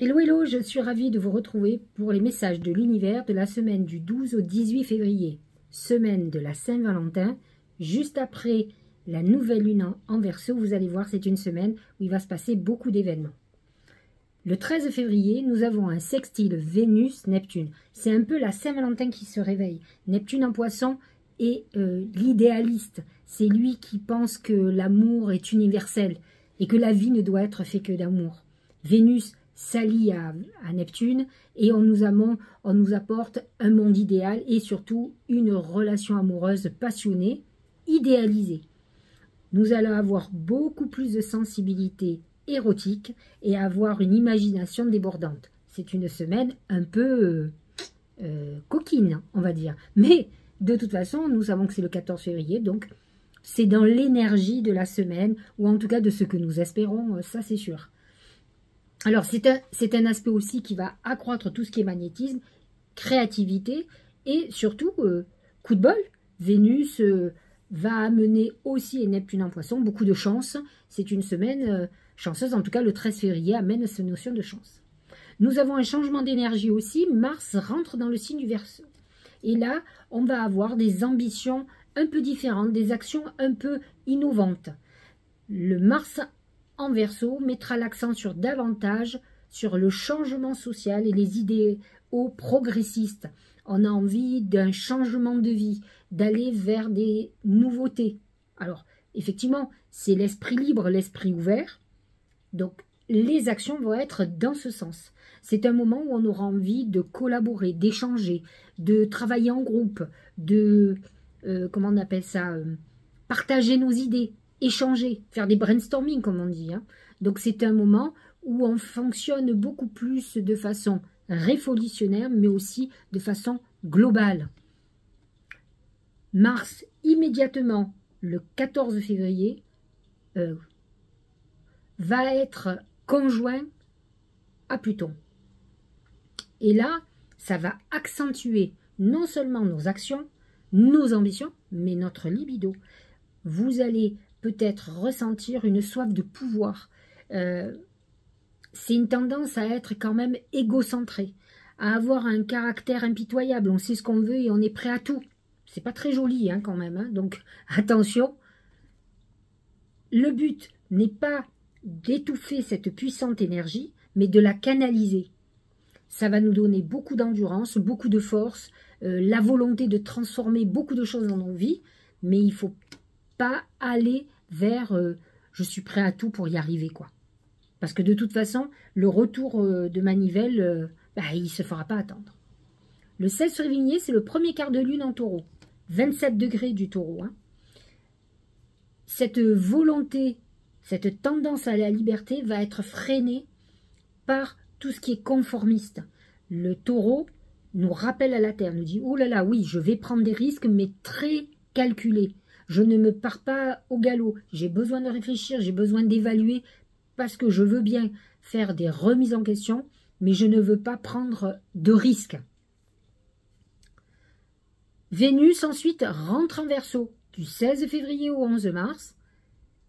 Hello, hello, je suis ravie de vous retrouver pour les messages de l'univers de la semaine du 12 au 18 février, semaine de la Saint-Valentin, juste après la nouvelle lune en Verseau. Vous allez voir, c'est une semaine où il va se passer beaucoup d'événements. Le 13 février, nous avons un sextile Vénus-Neptune. C'est un peu la Saint-Valentin qui se réveille. Neptune en Poisson est l'idéaliste. C'est lui qui pense que l'amour est universel et que la vie ne doit être faite que d'amour. Vénus s'allie à Neptune et on nous apporte un monde idéal et surtout une relation amoureuse passionnée, idéalisée. Nous allons avoir beaucoup plus de sensibilité érotique et avoir une imagination débordante. C'est une semaine un peu coquine, on va dire. Mais de toute façon, nous savons que c'est le 14 février, donc c'est dans l'énergie de la semaine, ou en tout cas de ce que nous espérons, ça c'est sûr. Alors, c'est un aspect aussi qui va accroître tout ce qui est magnétisme, créativité et surtout, coup de bol, Vénus va amener aussi, et Neptune en Poisson, beaucoup de chance. C'est une semaine chanceuse, en tout cas le 13 février amène cette notion de chance. Nous avons un changement d'énergie aussi, Mars rentre dans le signe du Verseau. Et là, on va avoir des ambitions un peu différentes, des actions un peu innovantes. Le Mars en Verseau mettra l'accent sur davantage sur le changement social et les idéaux progressistes. On a envie d'un changement de vie, d'aller vers des nouveautés. Alors, effectivement, c'est l'esprit libre, l'esprit ouvert. Donc, les actions vont être dans ce sens. C'est un moment où on aura envie de collaborer, d'échanger, de travailler en groupe, de, comment on appelle ça, partager nos idées, échanger, faire des brainstorming comme on dit. Donc c'est un moment où on fonctionne beaucoup plus de façon révolutionnaire, mais aussi de façon globale. Mars, immédiatement, le 14 février, va être conjoint à Pluton. Et là, ça va accentuer non seulement nos actions, nos ambitions, mais notre libido. Vous allez peut-être ressentir une soif de pouvoir. C'est une tendance à être quand même égocentré, à avoir un caractère impitoyable. On sait ce qu'on veut et on est prêt à tout. C'est pas très joli quand même. Donc attention. Le but n'est pas d'étouffer cette puissante énergie, mais de la canaliser. Ça va nous donner beaucoup d'endurance, beaucoup de force, la volonté de transformer beaucoup de choses dans nos vies, mais il faut pas aller vers je suis prêt à tout pour y arriver, quoi. Parce que de toute façon, le retour de manivelle, il ne se fera pas attendre. Le 16 février, c'est le premier quart de lune en taureau. 27 degrés du taureau. Cette volonté, cette tendance à la liberté va être freinée par tout ce qui est conformiste. Le taureau nous rappelle à la terre, nous dit « Oh là là, oui, je vais prendre des risques, mais très calculés. Je ne me pars pas au galop. J'ai besoin de réfléchir, j'ai besoin d'évaluer parce que je veux bien faire des remises en question, mais je ne veux pas prendre de risques. » Vénus ensuite rentre en Verseau du 16 février au 11 mars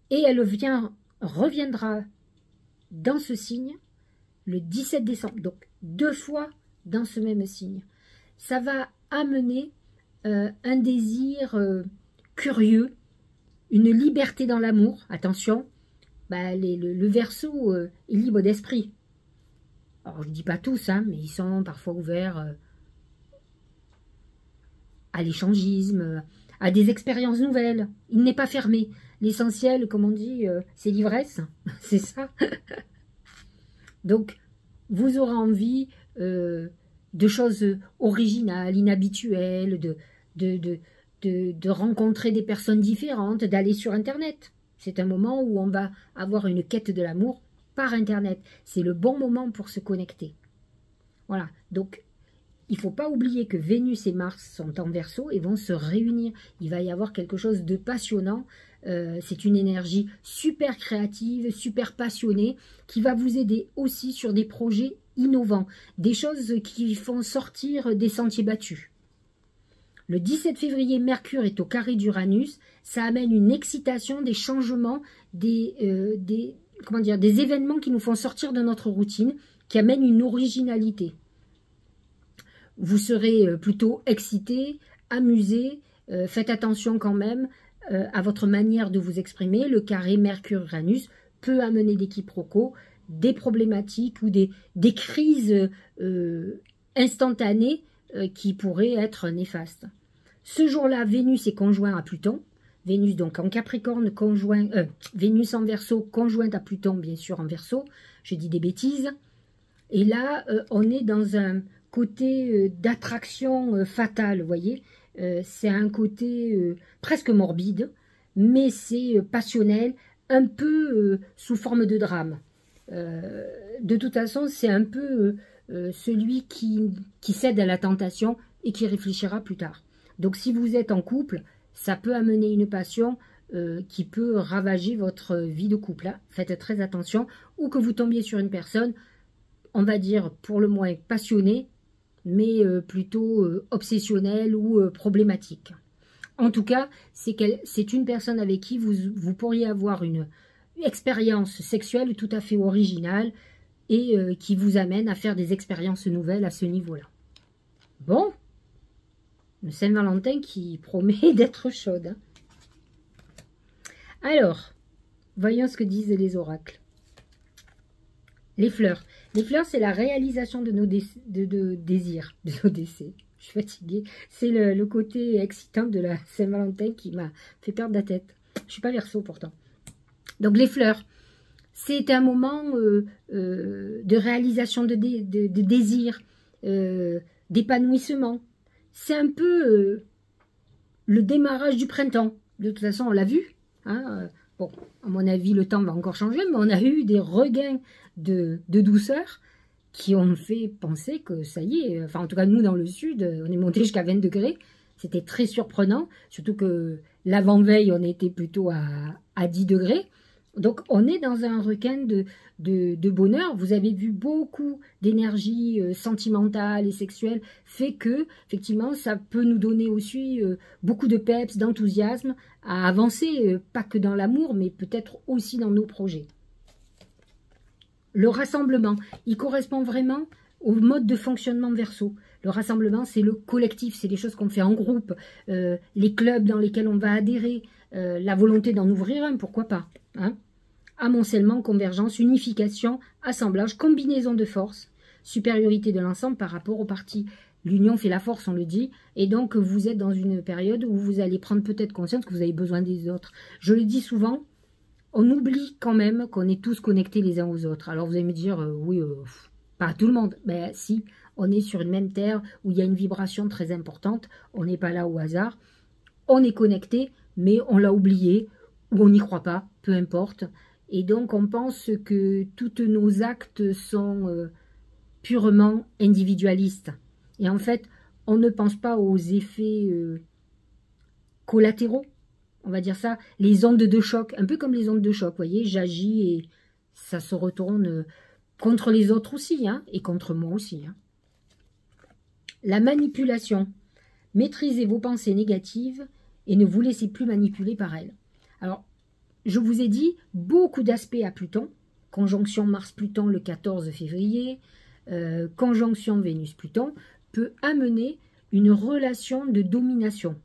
et elle reviendra dans ce signe le 17 décembre. Donc 2 fois dans ce même signe. Ça va amener un désir curieux, une liberté dans l'amour. Attention, le Verseau est libre d'esprit. Alors je ne dis pas tous, mais ils sont parfois ouverts à l'échangisme, à des expériences nouvelles. Il n'est pas fermé. L'essentiel, comme on dit, c'est l'ivresse. C'est ça. Donc, vous aurez envie de choses originales, inhabituelles, de rencontrer des personnes différentes, d'aller sur Internet. C'est un moment où on va avoir une quête de l'amour par Internet. C'est le bon moment pour se connecter. Voilà, donc il ne faut pas oublier que Vénus et Mars sont en Verseau et vont se réunir. Il va y avoir quelque chose de passionnant. C'est une énergie super créative, super passionnée, qui va vous aider aussi sur des projets innovants, des choses qui font sortir des sentiers battus. Le 17 février, Mercure est au carré d'Uranus. Ça amène une excitation, des changements, comment dire, des événements qui nous font sortir de notre routine, qui amènent une originalité. Vous serez plutôt excité, amusé, faites attention quand même à votre manière de vous exprimer. Le carré Mercure-Uranus peut amener des quiproquos, des problématiques ou des crises instantanées qui pourraient être néfastes. Ce jour-là, Vénus est conjoint à Pluton. Vénus donc en Capricorne, Vénus en Verseau, conjointe à Pluton, bien sûr en Verseau. Je dis des bêtises. Et là, on est dans un côté d'attraction fatale, vous voyez. C'est un côté presque morbide, mais c'est passionnel, un peu sous forme de drame. De toute façon, c'est un peu celui qui cède à la tentation et qui réfléchira plus tard. Donc si vous êtes en couple, ça peut amener une passion qui peut ravager votre vie de couple. Hein. Faites très attention, ou que vous tombiez sur une personne, on va dire pour le moins passionnée, mais plutôt obsessionnelle ou problématique. En tout cas, c'est une personne avec qui vous pourriez avoir une expérience sexuelle tout à fait originale et qui vous amène à faire des expériences nouvelles à ce niveau-là. Bon, le Saint-Valentin qui promet d'être chaude. Hein. Alors, voyons ce que disent les oracles. Les fleurs. Les fleurs, c'est la réalisation de nos désirs, de nos décès. Je suis fatiguée. C'est le côté excitant de la Saint-Valentin qui m'a fait perdre la tête. Je ne suis pas Verseau pourtant. Donc les fleurs, c'est un moment de réalisation de désirs, d'épanouissement. C'est un peu le démarrage du printemps. De toute façon, on l'a vu. Hein, bon, à mon avis, le temps va encore changer, mais on a eu des regains de douceur qui ont fait penser que ça y est, enfin en tout cas nous dans le sud, on est monté jusqu'à 20 degrés, c'était très surprenant, surtout que l'avant-veille on était plutôt à 10 degrés, donc on est dans un requin de bonheur. Vous avez vu beaucoup d'énergie sentimentale et sexuelle, fait que effectivement ça peut nous donner aussi beaucoup de peps, d'enthousiasme à avancer, pas que dans l'amour mais peut-être aussi dans nos projets. Le rassemblement, il correspond vraiment au mode de fonctionnement Verseau. Le rassemblement, c'est le collectif, c'est des choses qu'on fait en groupe, les clubs dans lesquels on va adhérer, la volonté d'en ouvrir un, pourquoi pas. Hein. Amoncellement, convergence, unification, assemblage, combinaison de forces, supériorité de l'ensemble par rapport aux parties. L'union fait la force, on le dit, et donc vous êtes dans une période où vous allez prendre peut-être conscience que vous avez besoin des autres. Je le dis souvent, on oublie quand même qu'on est tous connectés les uns aux autres. Alors vous allez me dire, oui, pas tout le monde. Ben si, on est sur une même terre où il y a une vibration très importante. On n'est pas là au hasard. On est connectés, mais on l'a oublié, ou on n'y croit pas, peu importe. Et donc on pense que tous nos actes sont purement individualistes. Et en fait, on ne pense pas aux effets collatéraux. On va dire ça, les ondes de choc, un peu comme les ondes de choc, vous voyez, j'agis et ça se retourne contre les autres aussi, hein, et contre moi aussi. Hein. La manipulation, maîtrisez vos pensées négatives et ne vous laissez plus manipuler par elles. Alors, je vous ai dit, beaucoup d'aspects à Pluton, conjonction Mars-Pluton le 14 février, conjonction Vénus-Pluton, peut amener une relation de domination,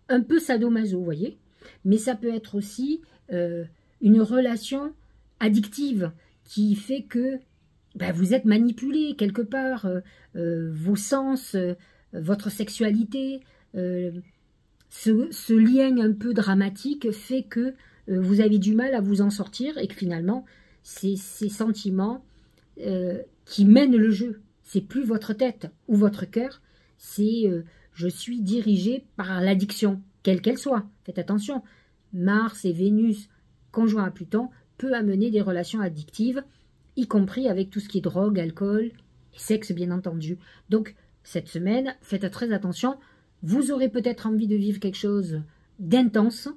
un peu sadomaso, vous voyez. Mais ça peut être aussi une relation addictive qui fait que ben, vous êtes manipulé quelque part, vos sens, votre sexualité, ce lien un peu dramatique fait que vous avez du mal à vous en sortir et que finalement, c'est ces sentiments qui mènent le jeu. C'est plus votre tête ou votre cœur, c'est je suis dirigé par l'addiction. Quelle qu'elle soit, faites attention, Mars et Vénus conjoints à Pluton peut amener des relations addictives, y compris avec tout ce qui est drogue, alcool et sexe bien entendu. Donc cette semaine, faites très attention, vous aurez peut-être envie de vivre quelque chose d'intense.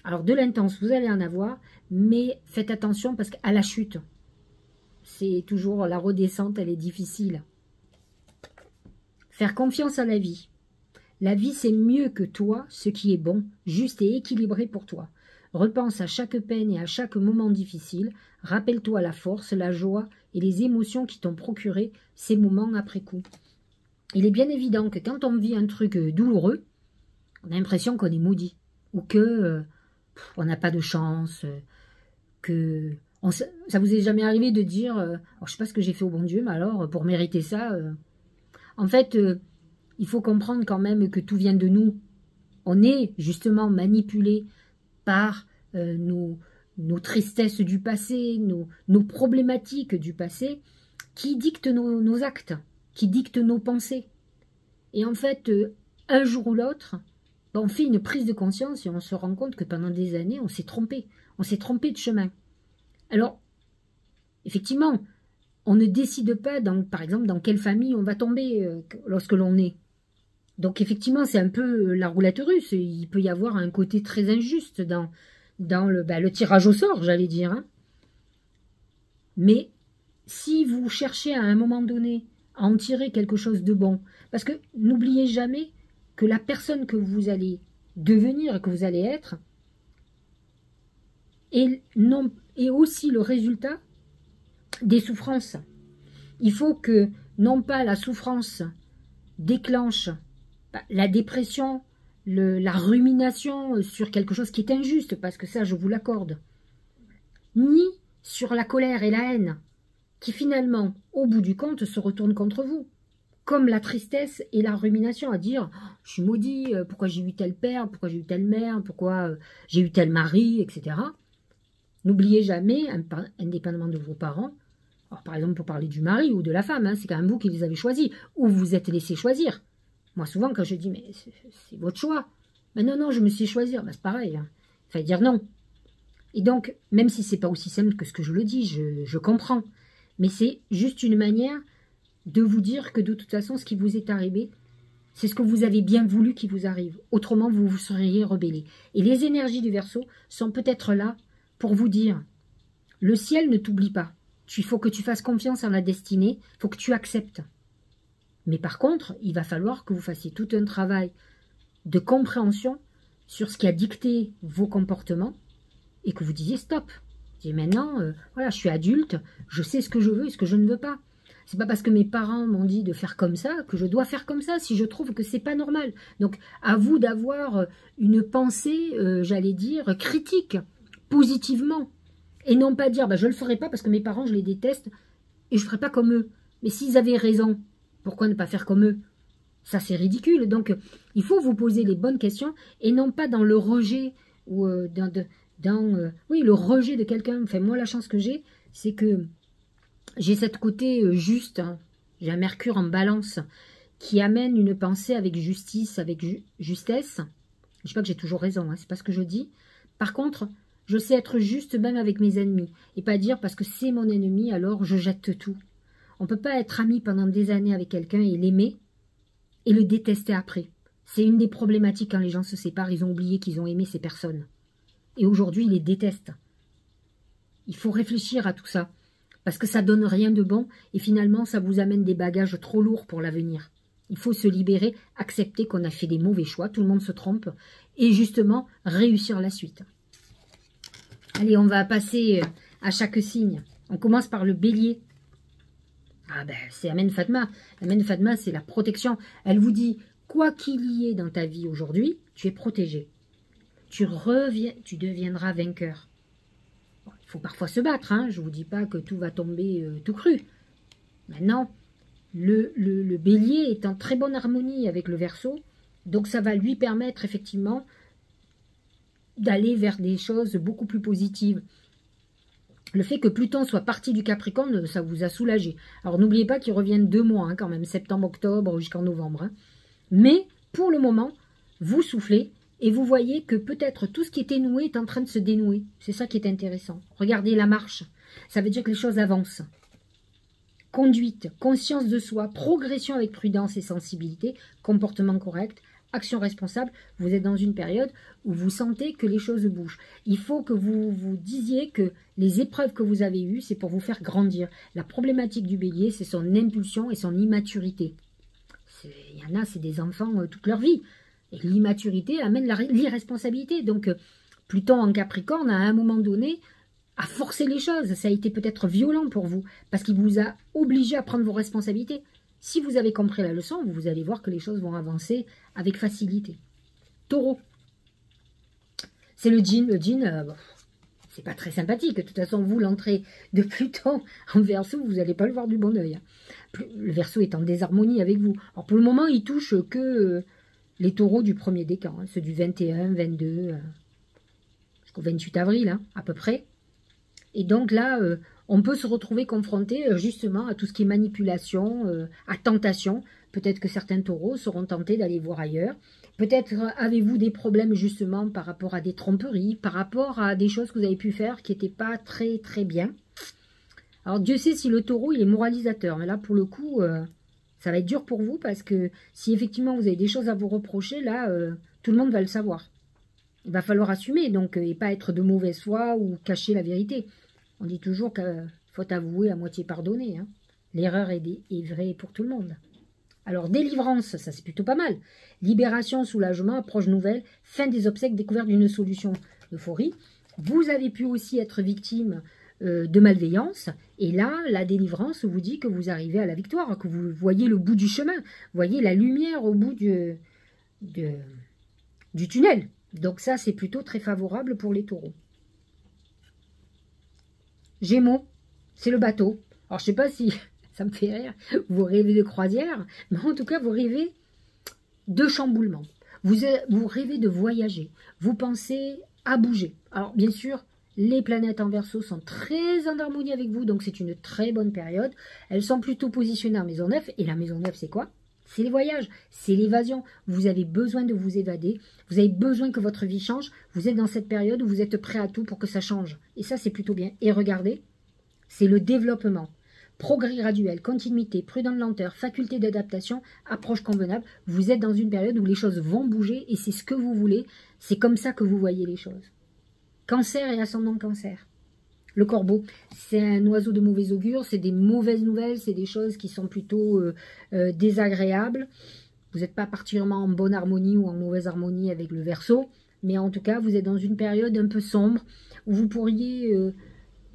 Alors de l'intense, vous allez en avoir, mais faites attention parce qu'à la chute, c'est toujours la redescente, elle est difficile. Faire confiance à la vie. La vie, c'est mieux que toi, ce qui est bon, juste et équilibré pour toi. Repense à chaque peine et à chaque moment difficile. Rappelle-toi la force, la joie et les émotions qui t'ont procuré ces moments après coup. Il est bien évident que quand on vit un truc douloureux, on a l'impression qu'on est maudit. Ou que on n'a pas de chance, que... ça vous est jamais arrivé de dire je sais pas ce que j'ai fait au bon Dieu, mais alors pour mériter ça... En fait, il faut comprendre quand même que tout vient de nous. On est justement manipulé par nos tristesses du passé, nos problématiques du passé, qui dictent nos actes, qui dictent nos pensées. Et en fait, un jour ou l'autre, on fait une prise de conscience et on se rend compte que pendant des années, on s'est trompé. On s'est trompé de chemin. Alors, effectivement, on ne décide pas, par exemple, dans quelle famille on va tomber lorsque l'on est. Donc, effectivement, c'est un peu la roulette russe. Il peut y avoir un côté très injuste dans le tirage au sort, j'allais dire. Hein. Mais si vous cherchez à un moment donné à en tirer quelque chose de bon, parce que n'oubliez jamais que la personne que vous allez devenir, que vous allez être, est aussi le résultat des souffrances. Il faut que, non pas la souffrance déclenche la dépression, la rumination sur quelque chose qui est injuste, parce que ça, je vous l'accorde, ni sur la colère et la haine, qui finalement, au bout du compte, se retournent contre vous. Comme la tristesse et la rumination, à dire « je suis maudit, pourquoi j'ai eu tel père, pourquoi j'ai eu telle mère, pourquoi j'ai eu tel mari, etc. » N'oubliez jamais, indépendamment de vos parents, alors par exemple pour parler du mari ou de la femme, hein, c'est quand même vous qui les avez choisis, ou vous vous êtes laissé choisir. Moi souvent quand je dis « mais c'est votre choix », mais non, je me suis choisir, c'est pareil, hein. Il fallait dire non. Et donc, même si c'est pas aussi simple que ce que je le dis, je comprends, mais c'est juste une manière de vous dire que de toute façon, ce qui vous est arrivé, c'est ce que vous avez bien voulu qui vous arrive. Autrement, vous vous seriez rebellé. Et les énergies du Verseau sont peut-être là pour vous dire, le ciel ne t'oublie pas. Il faut que tu fasses confiance en la destinée, il faut que tu acceptes. Mais par contre, il va falloir que vous fassiez tout un travail de compréhension sur ce qui a dicté vos comportements et que vous disiez stop. Et maintenant, voilà, je suis adulte, je sais ce que je veux et ce que je ne veux pas. C'est pas parce que mes parents m'ont dit de faire comme ça que je dois faire comme ça si je trouve que c'est pas normal. Donc, à vous d'avoir une pensée, j'allais dire, critique, positivement. Et non pas dire, je le ferai pas parce que mes parents, je les déteste et je ferai pas comme eux. Mais s'ils avaient raison, pourquoi ne pas faire comme eux? Ça, c'est ridicule. Donc, il faut vous poser les bonnes questions et non pas dans le rejet ou oui, le rejet de quelqu'un. Enfin, moi, la chance que j'ai, c'est que j'ai cette côté juste, hein. J'ai un Mercure en balance qui amène une pensée avec justice, avec justesse. Je ne dis pas que j'ai toujours raison, hein, c'est pas ce que je dis. Par contre, je sais être juste même avec mes ennemis. Et pas dire parce que c'est mon ennemi, alors je jette tout. On ne peut pas être ami pendant des années avec quelqu'un et l'aimer et le détester après. C'est une des problématiques quand les gens se séparent, ils ont oublié qu'ils ont aimé ces personnes. Et aujourd'hui, ils les détestent. Il faut réfléchir à tout ça. Parce que ça donne rien de bon et finalement, ça vous amène des bagages trop lourds pour l'avenir. Il faut se libérer, accepter qu'on a fait des mauvais choix, tout le monde se trompe, et justement, réussir la suite. Allez, on va passer à chaque signe. On commence par le bélier. Ah ben, c'est Amen Fatma. Amen Fatma, c'est la protection. Elle vous dit, quoi qu'il y ait dans ta vie aujourd'hui, tu es protégé. Tu deviendras vainqueur. Il faut parfois se battre, hein. Je ne vous dis pas que tout va tomber tout cru. Maintenant, le bélier est en très bonne harmonie avec le Verseau, donc ça va lui permettre effectivement d'aller vers des choses beaucoup plus positives. Le fait que Pluton soit parti du Capricorne, ça vous a soulagé. Alors n'oubliez pas qu'il revienne 2 mois, hein, quand même, septembre, octobre jusqu'en novembre. Hein. Mais pour le moment, vous soufflez. Et vous voyez que peut-être tout ce qui était noué est en train de se dénouer. C'est ça qui est intéressant. Regardez la marche. Ça veut dire que les choses avancent. Conduite, conscience de soi, progression avec prudence et sensibilité, comportement correct, action responsable. Vous êtes dans une période où vous sentez que les choses bougent. Il faut que vous vous disiez que les épreuves que vous avez eues, c'est pour vous faire grandir. La problématique du bélier, c'est son impulsion et son immaturité. Il y en a, c'est des enfants toute leur vie. Et l'immaturité amène l'irresponsabilité. Donc, Pluton en Capricorne, à un moment donné, a forcé les choses. Ça a été peut-être violent pour vous, parce qu'il vous a obligé à prendre vos responsabilités. Si vous avez compris la leçon, vous allez voir que les choses vont avancer avec facilité. Taureau. C'est le djinn. Le djinn, c'est pas très sympathique. De toute façon, vous, l'entrée de Pluton en Verseau, vous n'allez pas le voir du bon oeil. Le Verseau est en désharmonie avec vous. Alors pour le moment, il touche que les taureaux du premier décan, ceux du 21, 22, jusqu'au 28 avril, à peu près. Et donc là, on peut se retrouver confronté justement à tout ce qui est manipulation, à tentation. Peut-être que certains taureaux seront tentés d'aller voir ailleurs. Peut-être avez-vous des problèmes justement par rapport à des tromperies, par rapport à des choses que vous avez pu faire qui n'étaient pas très très bien. Alors Dieu sait si le taureau il est moralisateur, mais là pour le coup, ça va être dur pour vous parce que si effectivement vous avez des choses à vous reprocher, là, tout le monde va le savoir. Il va falloir assumer donc et pas être de mauvaise foi ou cacher la vérité. On dit toujours qu'il faut avouer à moitié pardonner. L'erreur est vraie pour tout le monde. Alors, délivrance, ça c'est plutôt pas mal. Libération, soulagement, approche nouvelle, fin des obsèques, découverte d'une solution, euphorie. Vous avez pu aussi être victime de malveillance. Et là, la délivrance vous dit que vous arrivez à la victoire, que vous voyez le bout du chemin, vous voyez la lumière au bout du tunnel. Donc ça, c'est plutôt très favorable pour les taureaux. Gémeaux, c'est le bateau. Alors, je sais pas si... Ça me fait rire. Vous rêvez de croisière, mais en tout cas, vous rêvez de chamboulement. Vous rêvez de voyager. Vous pensez à bouger. Alors, bien sûr, les planètes en Verseau sont très en harmonie avec vous, donc c'est une très bonne période. Elles sont plutôt positionnées en maison 9. Et la maison 9, c'est quoi? C'est les voyages, c'est l'évasion. Vous avez besoin de vous évader. Vous avez besoin que votre vie change. Vous êtes dans cette période où vous êtes prêt à tout pour que ça change. Et ça, c'est plutôt bien. Et regardez, c'est le développement. Progrès graduel, continuité, prudente lenteur, faculté d'adaptation, approche convenable. Vous êtes dans une période où les choses vont bouger et c'est ce que vous voulez. C'est comme ça que vous voyez les choses. Cancer et ascendant cancer. Le corbeau, c'est un oiseau de mauvais augure, c'est des mauvaises nouvelles, c'est des choses qui sont plutôt désagréables. Vous n'êtes pas particulièrement en bonne harmonie ou en mauvaise harmonie avec le Verseau, mais en tout cas, vous êtes dans une période un peu sombre où vous pourriez...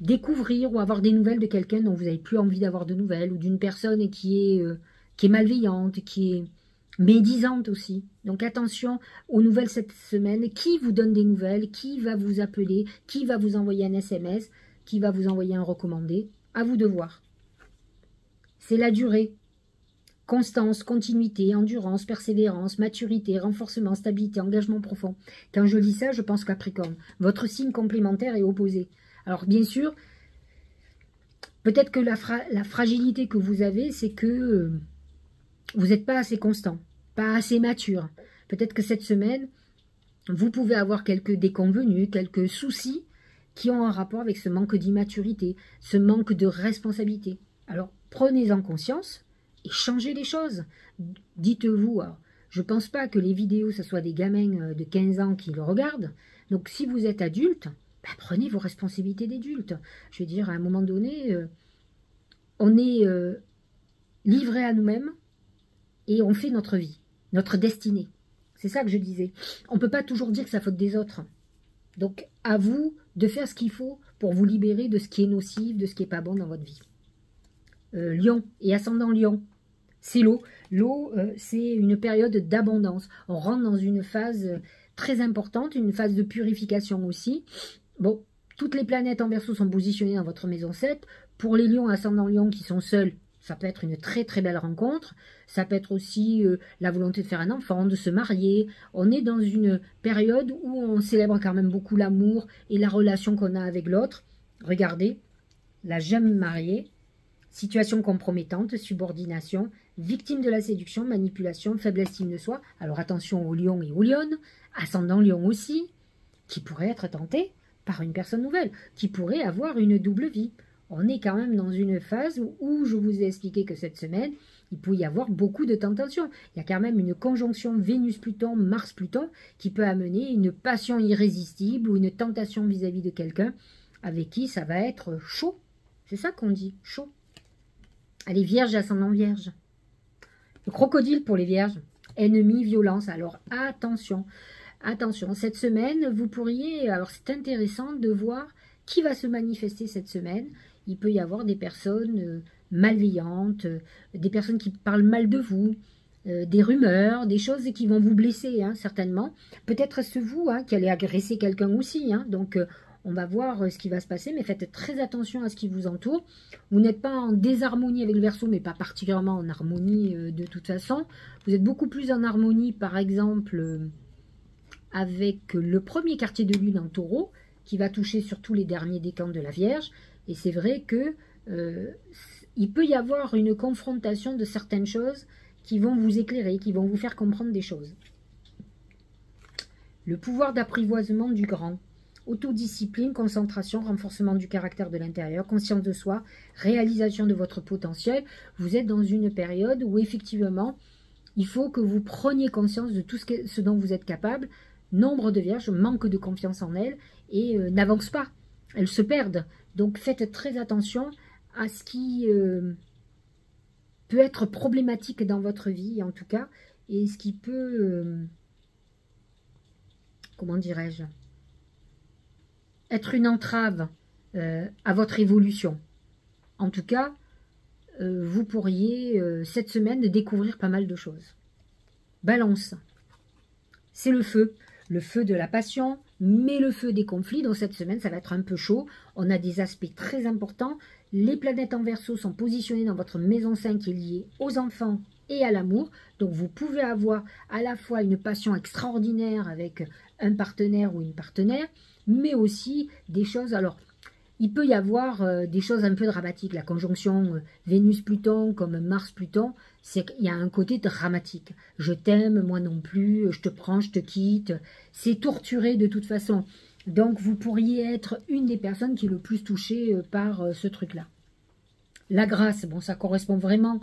découvrir ou avoir des nouvelles de quelqu'un dont vous n'avez plus envie d'avoir de nouvelles, ou d'une personne qui est malveillante, qui est médisante aussi. Donc attention aux nouvelles cette semaine. Qui vous donne des nouvelles? Qui va vous appeler? Qui va vous envoyer un SMS? Qui va vous envoyer un recommandé? À vous de voir. C'est la durée. Constance, continuité, endurance, persévérance, maturité, renforcement, stabilité, engagement profond. Quand je lis ça, je pense Capricorne. Votre signe complémentaire est opposé. Alors, bien sûr, peut-être que la fragilité que vous avez, c'est que vous n'êtes pas assez constant, pas assez mature. Peut-être que cette semaine, vous pouvez avoir quelques déconvenus, quelques soucis qui ont un rapport avec ce manque d'immaturité, ce manque de responsabilité. Alors, prenez-en conscience et changez les choses. Dites-vous, je ne pense pas que les vidéos, ce soit des gamins de 15 ans qui le regardent. Donc, si vous êtes adulte... prenez vos responsabilités d'adulte. Je veux dire, à un moment donné, on est livré à nous-mêmes et on fait notre vie, notre destinée. C'est ça que je disais. On ne peut pas toujours dire que c'est la faute des autres. Donc, à vous de faire ce qu'il faut pour vous libérer de ce qui est nocif, de ce qui n'est pas bon dans votre vie. Lion et ascendant Lion, c'est l'eau. L'eau, c'est une période d'abondance. On rentre dans une phase très importante, une phase de purification aussi. Bon, toutes les planètes en Verseau sont positionnées dans votre maison 7. Pour les lions, ascendant lion qui sont seuls, ça peut être une très très belle rencontre. Ça peut être aussi la volonté de faire un enfant, de se marier. On est dans une période où on célèbre quand même beaucoup l'amour et la relation qu'on a avec l'autre. Regardez, la jeune mariée, situation compromettante, subordination, victime de la séduction, manipulation, faible estime de soi. Alors attention aux lions et aux lionnes, ascendant lion aussi, qui pourrait être tenté par une personne nouvelle, qui pourrait avoir une double vie. On est quand même dans une phase où je vous ai expliqué que cette semaine, il peut y avoir beaucoup de tentations. Il y a quand même une conjonction Vénus-Pluton, Mars-Pluton, qui peut amener une passion irrésistible ou une tentation vis-à-vis de quelqu'un avec qui ça va être chaud. C'est ça qu'on dit, chaud. Allez, Vierge, ascendant Vierge. Le crocodile pour les Vierges, ennemi, violence. Alors attention, attention, cette semaine, vous pourriez, alors c'est intéressant de voir qui va se manifester cette semaine. Il peut y avoir des personnes malveillantes, des personnes qui parlent mal de vous, des rumeurs, des choses qui vont vous blesser, hein, certainement. Peut-être est-ce vous qui allez agresser quelqu'un aussi, hein, donc on va voir ce qui va se passer, mais faites très attention à ce qui vous entoure. Vous n'êtes pas en désharmonie avec le Verseau, mais pas particulièrement en harmonie de toute façon. Vous êtes beaucoup plus en harmonie, par exemple, avec le premier quartier de lune en Taureau, qui va toucher surtout les derniers décans de la Vierge. Et c'est vrai que il peut y avoir une confrontation de certaines choses qui vont vous éclairer, qui vont vous faire comprendre des choses. Le pouvoir d'apprivoisement du grand. Autodiscipline, concentration, renforcement du caractère de l'intérieur, conscience de soi, réalisation de votre potentiel. Vous êtes dans une période où effectivement, il faut que vous preniez conscience de tout ce dont vous êtes capable. Nombre de vierges manquent de confiance en elles et n'avancent pas. Elles se perdent. Donc faites très attention à ce qui peut être problématique dans votre vie, en tout cas, et ce qui peut, comment dirais-je, être une entrave à votre évolution. En tout cas, vous pourriez, cette semaine, découvrir pas mal de choses. Balance, c'est le feu de la passion, mais le feu des conflits. Donc cette semaine, ça va être un peu chaud. On a des aspects très importants. Les planètes en Verseau sont positionnées dans votre maison 5 qui est liée aux enfants et à l'amour. Donc vous pouvez avoir à la fois une passion extraordinaire avec un partenaire ou une partenaire, mais aussi des choses, alors il peut y avoir des choses un peu dramatiques. La conjonction Vénus-Pluton comme Mars-Pluton, c'est qu'il y a un côté dramatique. Je t'aime, moi non plus, je te prends, je te quitte. C'est torturé de toute façon. Donc vous pourriez être une des personnes qui est le plus touchée par ce truc-là. La grâce, bon, ça correspond vraiment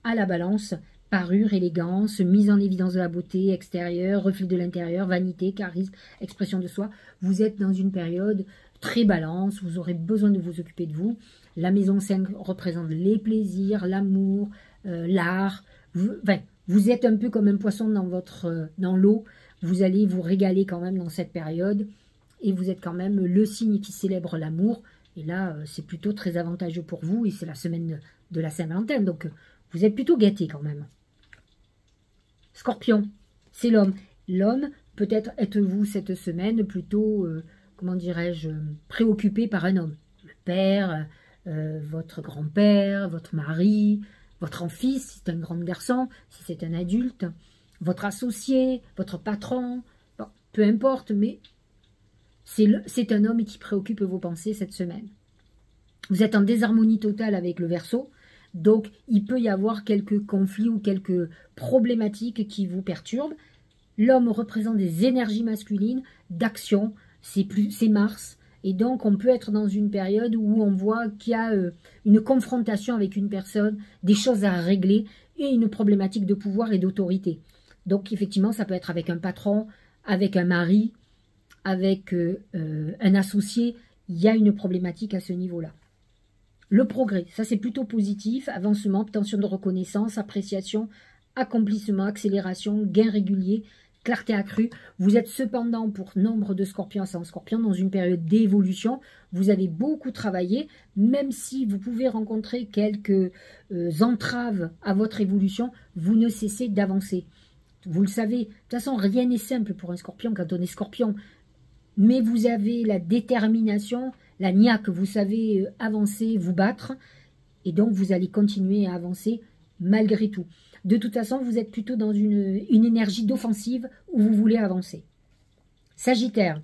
à la Balance. Parure, élégance, mise en évidence de la beauté extérieure, reflet de l'intérieur, vanité, charisme, expression de soi. Vous êtes dans une période très Balance, vous aurez besoin de vous occuper de vous. La maison 5 représente les plaisirs, l'amour, l'art. Vous êtes un peu comme un poisson dans l'eau. Vous allez vous régaler quand même dans cette période. Et vous êtes quand même le signe qui célèbre l'amour. Et là, c'est plutôt très avantageux pour vous. Et c'est la semaine de la Saint-Valentin. Donc, vous êtes plutôt gâtés quand même. Scorpion, c'est l'homme. L'homme, peut-être êtes-vous cette semaine plutôt, comment dirais-je, préoccupé par un homme. Le père, votre grand-père, votre mari, votre fils, si c'est un grand garçon, si c'est un adulte, votre associé, votre patron, bon, peu importe, mais c'est un homme qui préoccupe vos pensées cette semaine. Vous êtes en désharmonie totale avec le Verseau. Donc, il peut y avoir quelques conflits ou quelques problématiques qui vous perturbent. L'homme représente des énergies masculines, d'action, c'est Mars. Et donc, on peut être dans une période où on voit qu'il y a une confrontation avec une personne, des choses à régler et une problématique de pouvoir et d'autorité. Donc, effectivement, ça peut être avec un patron, avec un mari, avec un associé. Il y a une problématique à ce niveau-là. Le progrès, ça c'est plutôt positif, avancement, obtention de reconnaissance, appréciation, accomplissement, accélération, gain régulier, clarté accrue. Vous êtes cependant, pour nombre de scorpions en scorpion, dans une période d'évolution. Vous avez beaucoup travaillé, même si vous pouvez rencontrer quelques entraves à votre évolution, vous ne cessez d'avancer. Vous le savez, de toute façon, rien n'est simple pour un scorpion quand on est scorpion. Mais vous avez la détermination, la niaque, vous savez avancer, vous battre, et donc vous allez continuer à avancer malgré tout. De toute façon, vous êtes plutôt dans une énergie d'offensive où vous voulez avancer. Sagittaire,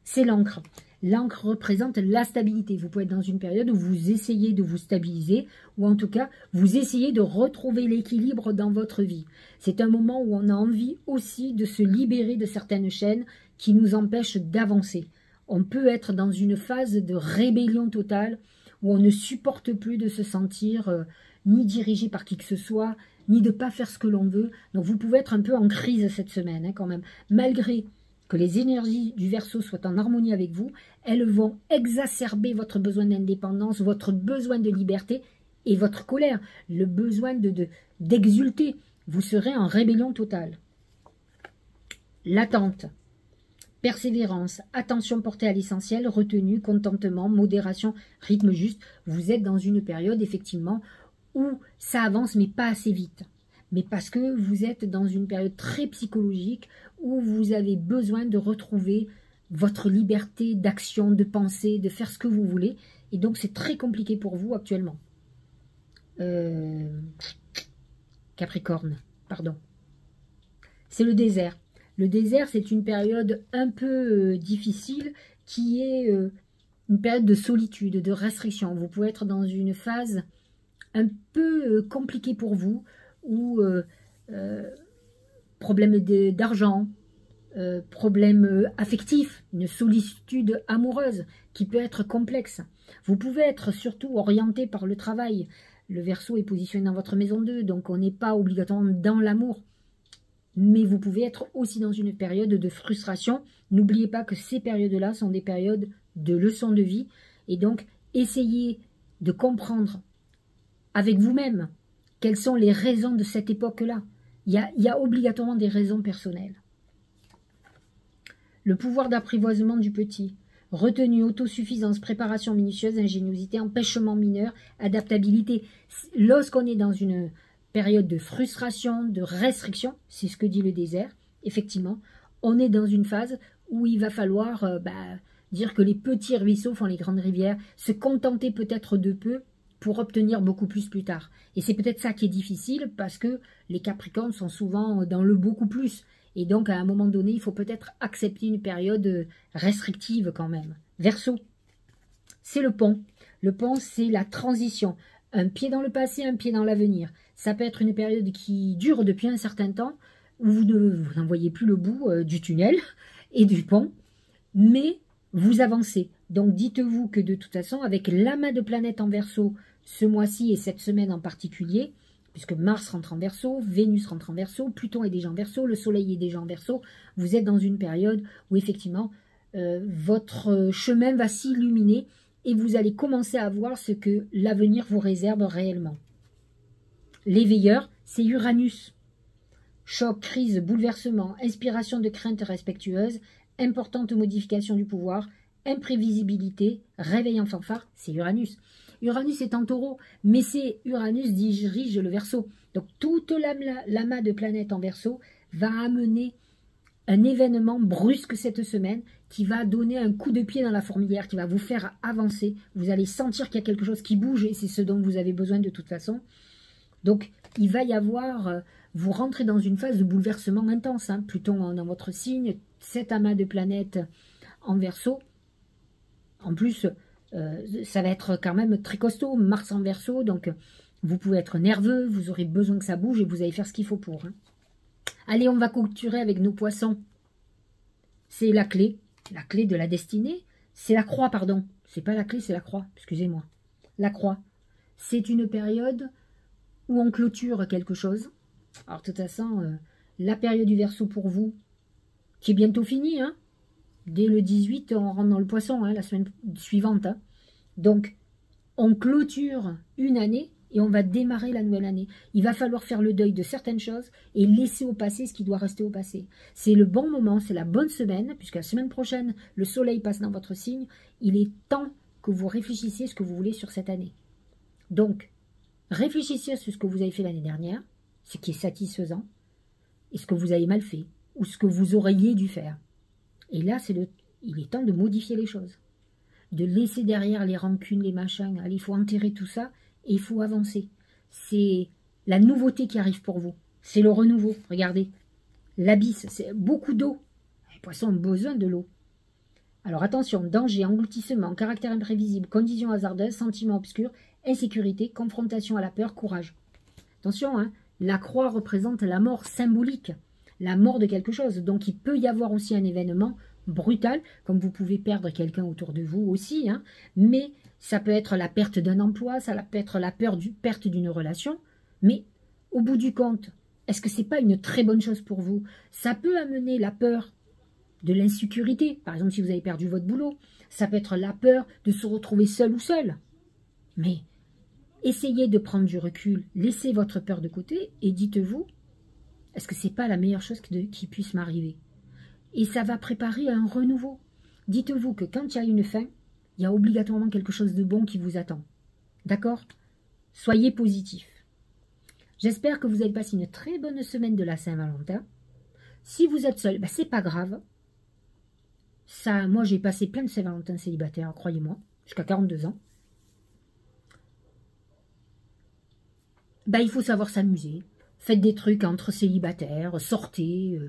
c'est l'encre. L'encre représente la stabilité. Vous pouvez être dans une période où vous essayez de vous stabiliser, ou en tout cas, vous essayez de retrouver l'équilibre dans votre vie. C'est un moment où on a envie aussi de se libérer de certaines chaînes qui nous empêchent d'avancer. On peut être dans une phase de rébellion totale où on ne supporte plus de se sentir ni dirigé par qui que ce soit, ni de ne pas faire ce que l'on veut. Donc vous pouvez être un peu en crise cette semaine quand même. Malgré que les énergies du Verseau soient en harmonie avec vous, elles vont exacerber votre besoin d'indépendance, votre besoin de liberté et votre colère, le besoin d'exulter. Vous serez en rébellion totale. l'attente, persévérance, attention portée à l'essentiel, retenue, contentement, modération, rythme juste. Vous êtes dans une période, effectivement, où ça avance, mais pas assez vite. Mais parce que vous êtes dans une période très psychologique, où vous avez besoin de retrouver votre liberté d'action, de penser, de faire ce que vous voulez. Et donc, c'est très compliqué pour vous actuellement. Capricorne, pardon. C'est le désert. Le désert, c'est une période un peu difficile qui est une période de solitude, de restriction. Vous pouvez être dans une phase un peu compliquée pour vous, ou problème d'argent, problème affectif, une solitude amoureuse qui peut être complexe. Vous pouvez être surtout orienté par le travail. Le Verseau est positionné dans votre maison 2, donc on n'est pas obligatoirement dans l'amour. Mais vous pouvez être aussi dans une période de frustration. N'oubliez pas que ces périodes-là sont des périodes de leçons de vie. Et donc, essayez de comprendre avec vous-même quelles sont les raisons de cette époque-là. Il y a obligatoirement des raisons personnelles. Le pouvoir d'apprivoisement du petit. Retenue, autosuffisance, préparation minutieuse, ingéniosité, empêchement mineur, adaptabilité. Lorsqu'on est dans une période de frustration, de restriction, c'est ce que dit le désert, effectivement, on est dans une phase où il va falloir dire que les petits ruisseaux font les grandes rivières, se contenter peut-être de peu pour obtenir beaucoup plus tard. Et c'est peut-être ça qui est difficile, parce que les Capricornes sont souvent dans le beaucoup plus. Et donc, à un moment donné, il faut peut-être accepter une période restrictive quand même. Verseau, c'est le pont. Le pont, c'est la transition. Un pied dans le passé, un pied dans l'avenir. Ça peut être une période qui dure depuis un certain temps, où vous n'en voyez plus le bout du tunnel et du pont, mais vous avancez. Donc, dites-vous que de toute façon, avec l'amas de planètes en Verseau, ce mois-ci et cette semaine en particulier, puisque Mars rentre en Verseau, Vénus rentre en Verseau, Pluton est déjà en Verseau, le Soleil est déjà en Verseau, vous êtes dans une période où effectivement votre chemin va s'illuminer et vous allez commencer à voir ce que l'avenir vous réserve réellement. Les veilleurs, c'est Uranus. Choc, crise, bouleversement, inspiration de crainte respectueuse, importante modification du pouvoir, imprévisibilité, réveil en fanfare, c'est Uranus. Uranus est en Taureau, mais c'est Uranus dirige le Verseau. Donc toute l'amas de planètes en Verseau va amener un événement brusque cette semaine qui va donner un coup de pied dans la fourmilière, qui va vous faire avancer. Vous allez sentir qu'il y a quelque chose qui bouge et c'est ce dont vous avez besoin de toute façon. Donc il va y avoir, vous rentrez dans une phase de bouleversement intense. Hein. Pluton dans votre signe, cet amas de planètes en Verseau. En plus, ça va être quand même très costaud, Mars en Verseau, donc vous pouvez être nerveux, vous aurez besoin que ça bouge et vous allez faire ce qu'il faut pour. Hein. Allez, on va clôturer avec nos poissons. C'est la clé de la destinée. C'est la croix, pardon. C'est pas la clé, c'est la croix, excusez-moi. La croix. C'est une période où on clôture quelque chose. Alors, de toute façon, la période du Verseau pour vous, qui est bientôt finie, hein. Dès le 18, on rentre dans le poisson, hein, la semaine suivante. Hein. Donc, on clôture une année et on va démarrer la nouvelle année. Il va falloir faire le deuil de certaines choses et laisser au passé ce qui doit rester au passé. C'est le bon moment, c'est la bonne semaine, puisque la semaine prochaine, le soleil passe dans votre signe. Il est temps que vous réfléchissiez ce que vous voulez sur cette année. Donc, réfléchissez sur ce que vous avez fait l'année dernière, ce qui est satisfaisant, et ce que vous avez mal fait, ou ce que vous auriez dû faire. Et là, il est temps de modifier les choses. De laisser derrière les rancunes, les machins. Allez, il faut enterrer tout ça et il faut avancer. C'est la nouveauté qui arrive pour vous. C'est le renouveau. Regardez. L'abysse, c'est beaucoup d'eau. Les poissons ont besoin de l'eau. Alors attention, danger, engloutissement, caractère imprévisible, conditions hasardeuses, sentiments obscurs, insécurité, confrontation à la peur, courage. Attention, hein, la croix représente la mort symbolique. La mort de quelque chose. Donc, il peut y avoir aussi un événement brutal, comme vous pouvez perdre quelqu'un autour de vous aussi, hein, mais ça peut être la perte d'un emploi, ça peut être la perte d'une relation, mais au bout du compte, est-ce que ce n'est pas une très bonne chose pour vous? Ça peut amener la peur de l'insécurité, par exemple si vous avez perdu votre boulot, ça peut être la peur de se retrouver seul ou seul, mais essayez de prendre du recul, laissez votre peur de côté et dites-vous, est-ce que ce n'est pas la meilleure chose qui puisse m'arriver? Et ça va préparer un renouveau. Dites-vous que quand il y a une fin, il y a obligatoirement quelque chose de bon qui vous attend. D'accord? Soyez positif. J'espère que vous allez passer une très bonne semaine de la Saint-Valentin. Si vous êtes seul, ben c'est pas grave. Ça, moi, j'ai passé plein de Saint-Valentin célibataires, croyez-moi, jusqu'à 42 ans. Ben, il faut savoir s'amuser. Faites des trucs entre célibataires, sortez.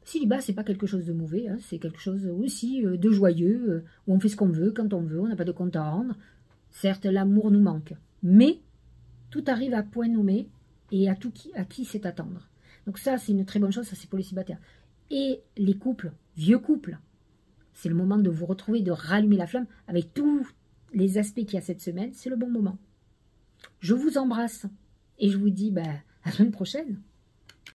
Célibat, c'est pas quelque chose de mauvais, hein, c'est quelque chose aussi de joyeux, où on fait ce qu'on veut, quand on veut, on n'a pas de compte à rendre. Certes, l'amour nous manque, mais tout arrive à point nommé et à qui c'est attendre. Donc ça, c'est une très bonne chose, ça c'est pour les célibataires. Et les couples, vieux couples, c'est le moment de vous retrouver, de rallumer la flamme avec tous les aspects qu'il y a cette semaine, c'est le bon moment. Je vous embrasse et je vous dis à la semaine prochaine.